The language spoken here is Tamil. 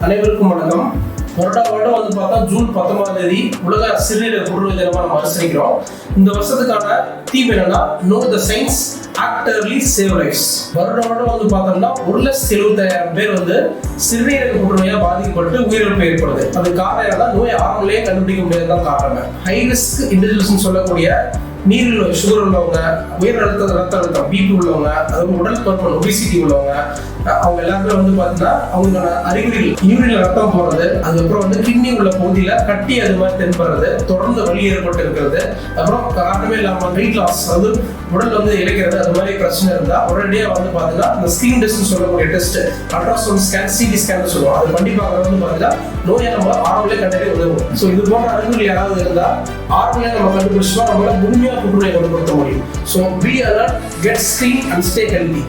அனைவருக்கும் வணக்கம். வருடம் வந்து பார்த்தா ஜூன் 19ஆம் தேதி உலக சிறுநீரக புற்றுநோய் தினமா நம்ம அனுசரிக்கிறோம். இந்த வருஷத்துக்கான தீம் என்னன்னா know the signs act early save lives. வருடம் வந்து பார்த்தோம்னா 1,75,000 பேர் வந்து சிறுநீரக புற்றுநோயா பாதிக்கப்பட்டு உயிரிழப்பு ஏற்படுது. அது காரணம் என்னன்னா நோய் ஆரம்பத்திலேயே கண்டுபிடிக்க முடியாதுதான் காரணம். ஹை ரிஸ்க் இண்டிவிஜுவல்ஸ் சொல்லக்கூடிய நீரில் சுகர் உள்ளவங்க, உயர் ரத்த அழுத்தம் பிபி உள்ளவங்க, அதாவது உடல் பருமன் ஒபிசிட்டி உள்ளவங்க, அவங்க எல்லாருமே வந்து பார்த்தீங்கன்னா அவங்களோட அறிகுறிகள் யூரின்ல ரத்தம் போறது, அதுக்கப்புறம் வந்து கிட்னி உள்ள பகுதியில கட்டி அது மாதிரி தென்படுறது, தொடர்ந்து வலி ஏற்பட்டு இருக்கிறது, அப்புறம் காரணமே இல்லாம வெயிட் லாஸ், அதாவது உடல் வந்து இழைக்கிறது, அது மாதிரி பிரச்சனை இருந்தா உடனடியாக வந்து பார்த்தீங்கன்னா இந்த ஸ்கிரீன் டெஸ்ட் சொல்லக்கூடிய test, ultrasound scan, CT scan சொல்லுவோம், அது பண்ணி பார்க்கறது வந்து பார்த்தீங்கன்னா நோயை நம்ம ஆரம்பத்திலே கண்டறிய உதவும். ஸோ இது போன்ற அறிகுறிகள் யாராவது இருந்தால் ஆரம்பத்திலே நம்ம கண்டுபிடிச்சோம்னா நம்மளால முழுமையாக புற்றுநோயை குணப்படுத்த முடியும். So be alert, get screen and stay healthy.